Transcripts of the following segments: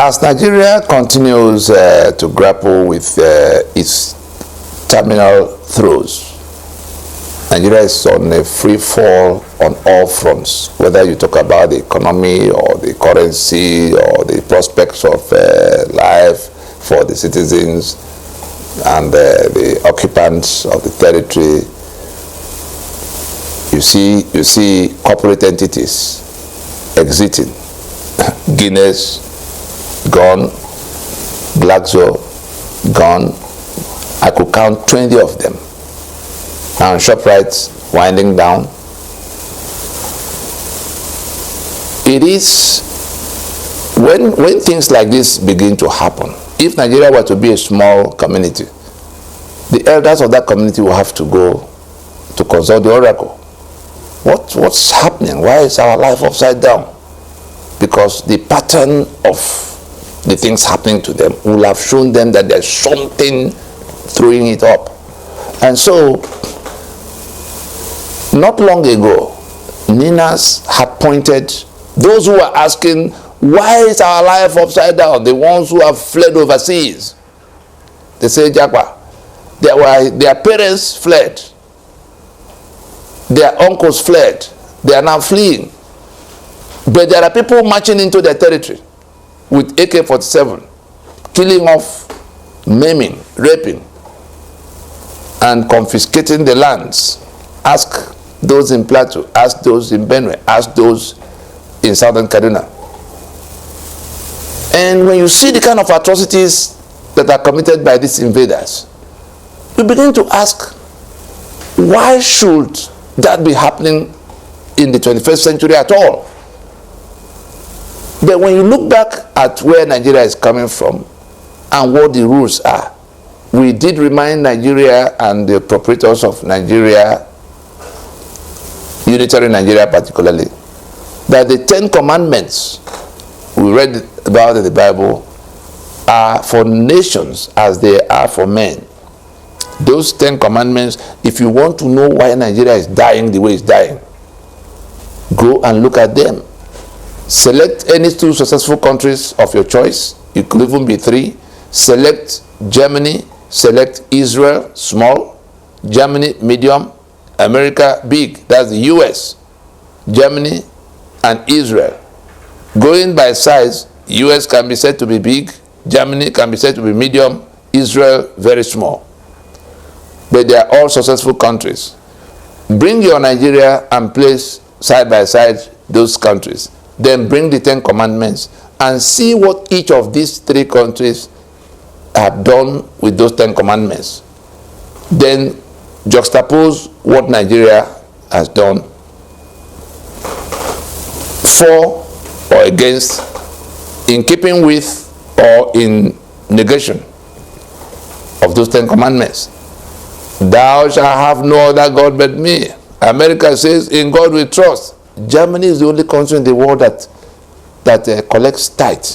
As Nigeria continues to grapple with its terminal throes, Nigeria is on a free fall on all fronts, whether you talk about the economy or the currency or the prospects of life for the citizens and the occupants of the territory. You see corporate entities exiting. Guinness gone, Glaxo gone. I could count 20 of them. And ShopRite's winding down. It is when things like this begin to happen, if Nigeria were to be a small community, the elders of that community will have to go to consult the oracle. What's happening? Why is our life upside down? Because the pattern of the things happening to them will have shown them that there's something throwing it up. And so, not long ago, Ninas had pointed, those who were asking, why is our life upside down? The ones who have fled overseas. They say, Japa, their parents fled. Their uncles fled. They are now fleeing. But there are people marching into their territory with AK-47, killing off, maiming, raping, and confiscating the lands. Ask those in Plateau, ask those in Benue, ask those in Southern Kaduna. And when you see the kind of atrocities that are committed by these invaders, we begin to ask, why should that be happening in the 21st century at all? But when you look back at where Nigeria is coming from and what the rules are, we did remind Nigeria and the proprietors of Nigeria, unitary Nigeria particularly, that the 10 commandments we read about in the Bible are for nations as they are for men. Those 10 commandments, if you want to know why Nigeria is dying the way it's dying, go and look at them. Select any 2 successful countries of your choice. It could even be 3. Select Germany, select Israel, small, Germany, medium, America, big. That's the US, Germany, and Israel. Going by size, US can be said to be big, Germany can be said to be medium, Israel, very small. But they are all successful countries. Bring your Nigeria and place side by side those countries. Then bring the 10 commandments and see what each of these 3 countries have done with those 10 commandments. Then juxtapose what Nigeria has done for or against, in keeping with or in negation of those 10 commandments. Thou shalt have no other God but me. America says, in God we trust. Germany is the only country in the world that collects tithe.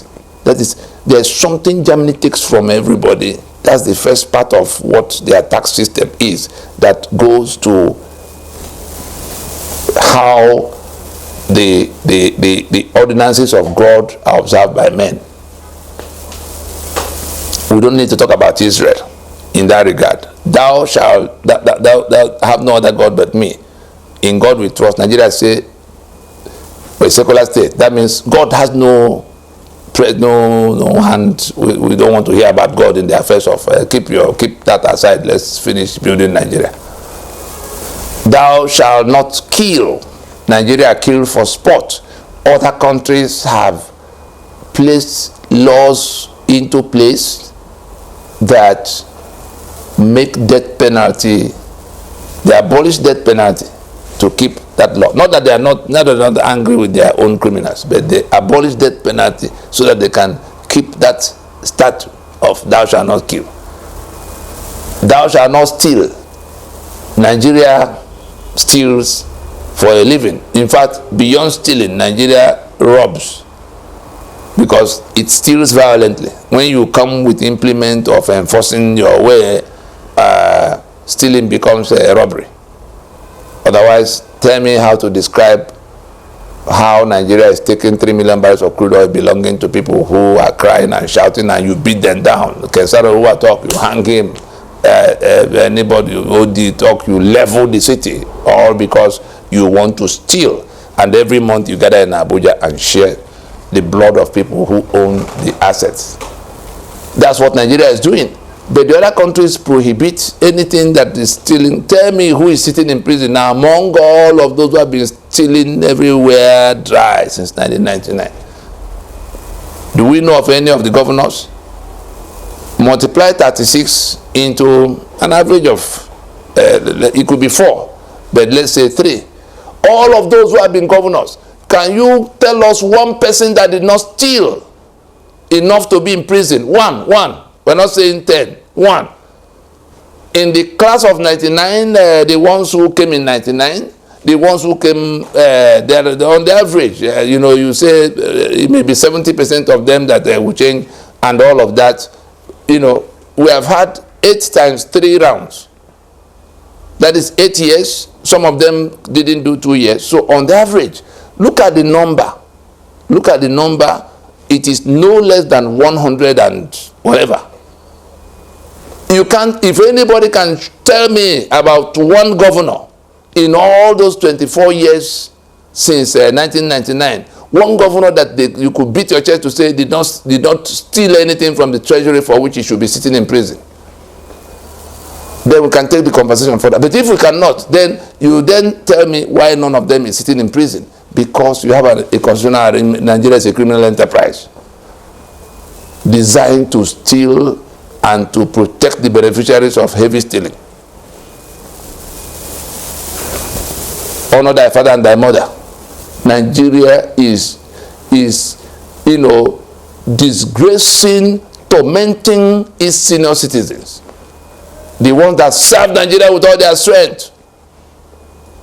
That is, there's something Germany takes from everybody. That's the first part of what their tax system is, that goes to how the ordinances of God are observed by men. We don't need to talk about Israel in that regard. Thou shalt thou have no other God but me. In God we trust. Nigeria say, a secular state. That means God has no hand. We don't want to hear about God in the affairs of keep that aside. Let's finish building Nigeria. Thou shalt not kill. Nigeria kill for sport. Other countries have placed laws into place that make death penalty. They abolish death penalty to keep that law. Not that they are not angry with their own criminals, but they abolish death penalty so that they can keep that statute of thou shalt not kill. Thou shalt not steal. Nigeria steals for a living. In fact, beyond stealing, Nigeria robs, because it steals violently. When you come with implement of enforcing your way, stealing becomes a robbery. Otherwise, tell me how to describe how Nigeria is taking 3 million barrels of crude oil belonging to people who are crying and shouting, and you beat them down. Kesaro who talk, you hang him. Anybody you OD talk, you level the city, all because you want to steal. And every month you gather in Abuja and share the blood of people who own the assets. That's what Nigeria is doing. But the other countries prohibit anything that is stealing. Tell me who is sitting in prison now among all of those who have been stealing everywhere dry since 1999. Do we know of any of the governors? Multiply 36 into an average of, it could be 4, but let's say 3. All of those who have been governors, can you tell us one person that did not steal enough to be in prison? One. We're not saying 10. 1. In the class of 99, the ones who came in 99, the ones who came, they're on the average, you know, you say it may be 70% of them that will change and all of that. You know, we have had 8 times 3 rounds. That is 8 years. Some of them didn't do 2 years. So on the average, look at the number. Look at the number. It is no less than 100 and whatever. You can't, if anybody can tell me about one governor in all those 24 years since 1999, one governor that you could beat your chest to say did not steal anything from the treasury for which he should be sitting in prison, then we can take the conversation further. But if we cannot, then you then tell me why none of them is sitting in prison. Because you have a constitutional arrangement. Nigeria is a criminal enterprise designed to steal and to protect the beneficiaries of heavy stealing. Honor thy father and thy mother. Nigeria is you know, disgracing, tormenting its senior citizens, the ones that serve Nigeria with all their strength.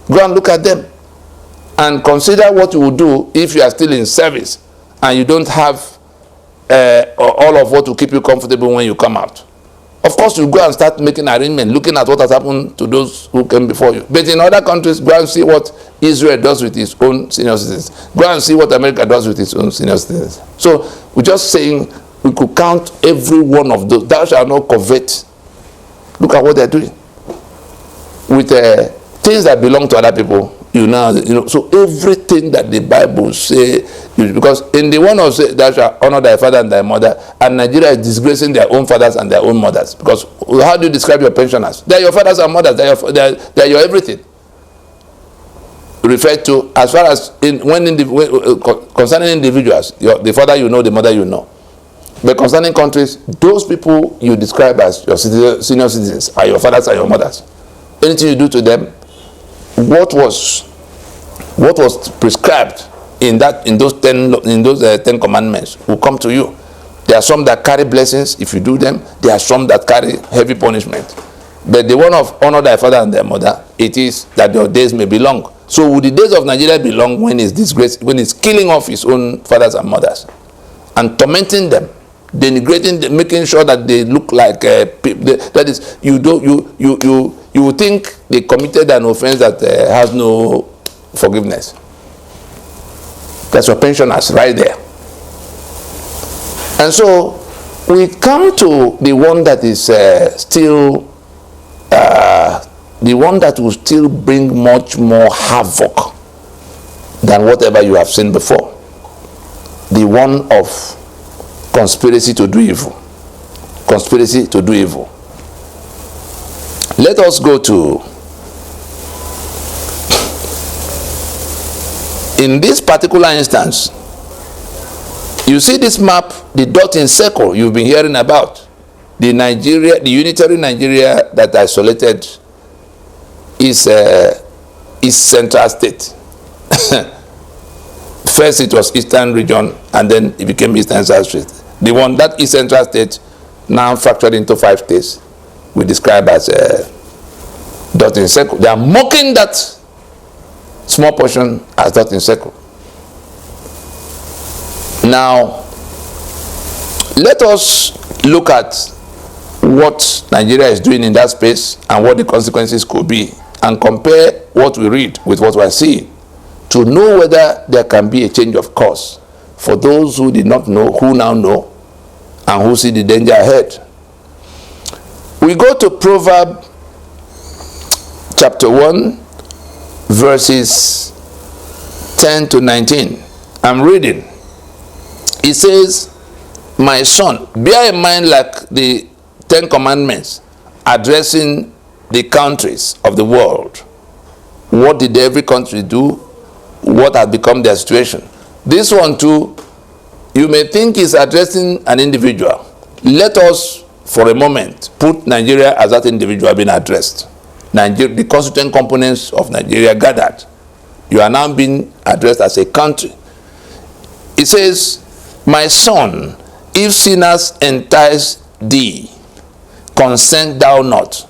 Go and look at them and consider what you will do if you are still in service and you don't have all of what will keep you comfortable when you come out. Of course, you go and start making arrangements, looking at what has happened to those who came before you. But in other countries, go and see what Israel does with its own senior citizens. Go and see what America does with its own senior citizens. So we're just saying we could count every one of those. Thou shalt not covet. Look at what they're doing with things that belong to other people. You know, so everything that the Bible say, because in the one of say, thou shalt honor thy father and thy mother, and Nigeria is disgracing their own fathers and their own mothers. Because how do you describe your pensioners? They're your fathers and mothers. They're your everything. Referred to as far as concerning individuals, the father you know, the mother you know. But concerning countries, those people you describe as your senior citizens are your fathers and your mothers. Anything you do to them, what was prescribed in those 10 commandments will come to you. There are some that carry blessings if you do them. There are some that carry heavy punishment. But the one of honor thy father and thy mother, it is that your days may be long. So will the days of Nigeria be long when it's disgraced, when it's killing off its own fathers and mothers and tormenting them, denigrating them, making sure that they look like that is, you would think they committed an offense that has no forgiveness. That's your pensioners right there. And so we come to the one that is still the one that will still bring much more havoc than whatever you have seen before. The one of conspiracy to do evil. Conspiracy to do evil. Let us go to, in this particular instance, you see this map, the dot in circle you've been hearing about, the unitary Nigeria that isolated is central state. First it was eastern region and then it became eastern south state. The one that is central state now fractured into 5 states we describe as dot in circle. They are mocking that small portion as dot in circle. Now, let us look at what Nigeria is doing in that space and what the consequences could be, and compare what we read with what we are seeing to know whether there can be a change of course for those who did not know, who now know, and who see the danger ahead. We go to Proverbs chapter 1, verses 10 to 19. I'm reading. It says, my son, bear in mind, like the 10 commandments addressing the countries of the world. What did every country do? What had become their situation? This one too, you may think is addressing an individual. Let us, for a moment, put Nigeria as that individual being addressed. Nigeria, the constituent components of Nigeria gathered. You are now being addressed as a country. It says, my son, if sinners entice thee, consent thou not.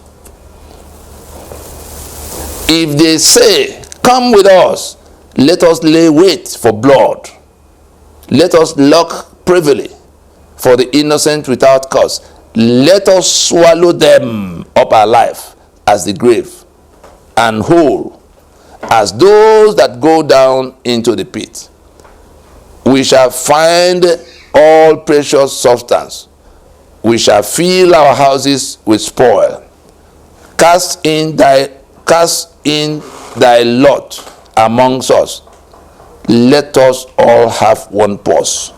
If they say, come with us, let us lay wait for blood. Let us lock privily for the innocent without cause. Let us swallow them up alive as the grave, and whole as those that go down into the pit. We shall find all precious substance. We shall fill our houses with spoil. Cast in thy lot amongst us. Let us all have one purse.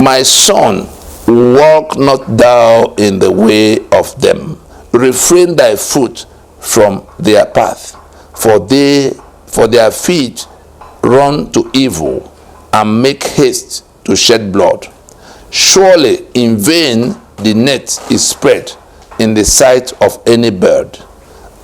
My son, walk not thou in the way of them. Refrain thy foot from their path, for their feet run to evil and make haste to shed blood. Surely in vain the net is spread in the sight of any bird,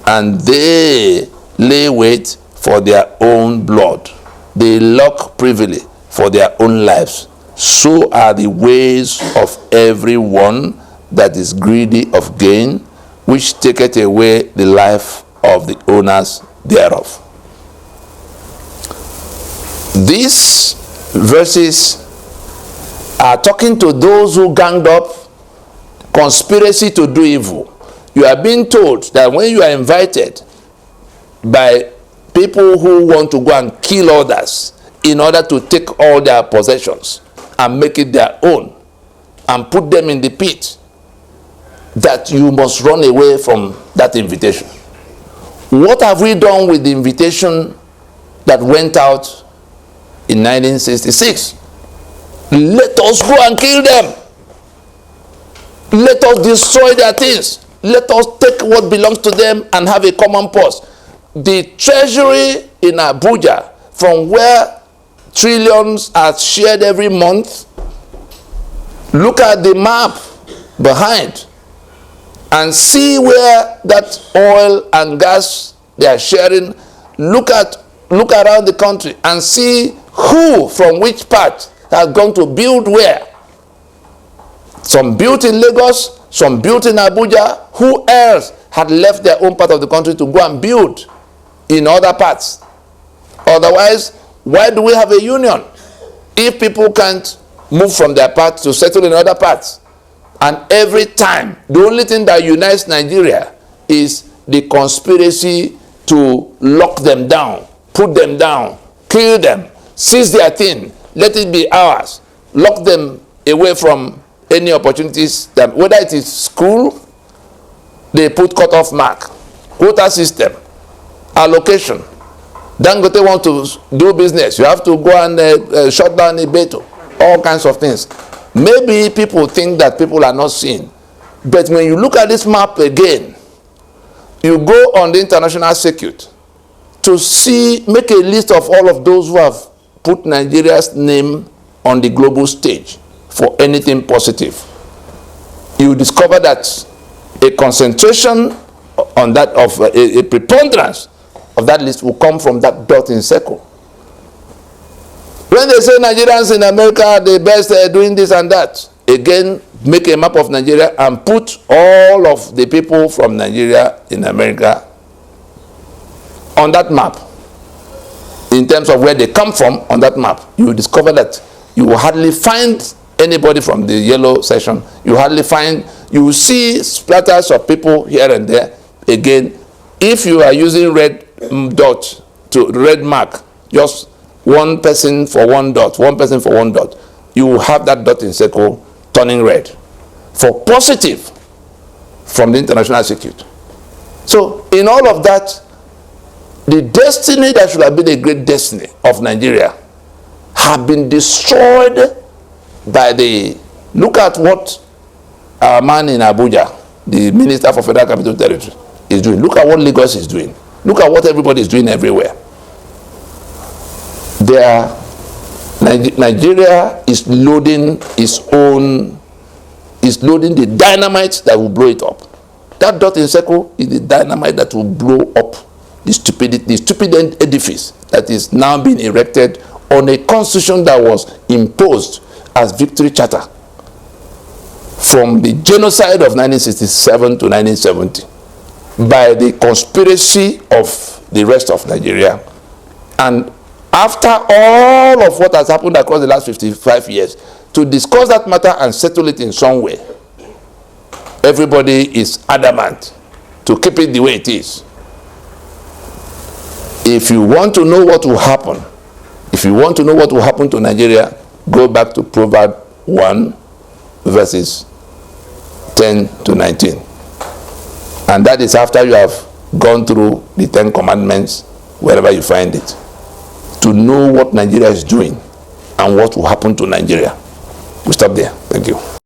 and they lay wait for their own blood. They lock privily for their own lives. So are the ways of every one that is greedy of gain, which taketh away the life of the owners thereof. These verses are talking to those who ganged up conspiracy to do evil. You are being told that when you are invited by people who want to go and kill others in order to take all their possessions and make it their own and put them in the pit, that you must run away from that invitation. What have we done with the invitation that went out in 1966? Let us go and kill them. Let us destroy their things. Let us take what belongs to them and have a common purse. The treasury in Abuja, from where trillions are shared every month, look at the map behind and see where that oil and gas they are sharing. Look around the country and see who from which part has gone to build where. Some built in Lagos, some built in Abuja. Who else had left their own part of the country to go and build in other parts? Otherwise, why do we have a union if people can't move from their parts to settle in other parts? And every time, the only thing that unites Nigeria is the conspiracy to lock them down, put them down, kill them, seize their thing, let it be ours, lock them away from any opportunities. That whether it is school, they put cut-off mark, quota system, allocation. Dangote want to do business, you have to go and shut down Ibeto, all kinds of things. Maybe people think that people are not seeing, but when you look at this map again, you go on the international circuit to see, make a list of all of those who have put Nigeria's name on the global stage for anything positive. You discover that a concentration on that of a preponderance of that list will come from that dot in circle. When they say Nigerians in America are the best doing this and that, again, make a map of Nigeria and put all of the people from Nigeria in America on that map. In terms of where they come from on that map, you will discover that you will hardly find anybody from the yellow section. You will see splatters of people here and there. Again, if you are using red dot to red mark, just one person for one dot, one person for one dot, you will have that dot in circle turning red for positive from the international circuit. So in all of that, the destiny that should have been a great destiny of Nigeria have been destroyed by the, look at what our man in Abuja, the Minister for Federal Capital Territory, is doing. Look at what Lagos is doing. Look at what everybody is doing everywhere. Nigeria is loading its own, is loading the dynamite that will blow it up. That dot in circle is the dynamite that will blow up the stupid edifice that is now being erected on a constitution that was imposed as Victory Charter from the genocide of 1967 to 1970 by the conspiracy of the rest of Nigeria. And after all of what has happened across the last 55 years, to discuss that matter and settle it in some way, everybody is adamant to keep it the way it is. If you want to know what will happen, if you want to know what will happen to Nigeria, go back to Proverbs 1 verses 10 to 19. And that is after you have gone through the 10 commandments, wherever you find it, to know what Nigeria is doing and what will happen to Nigeria. We stop there. Thank you.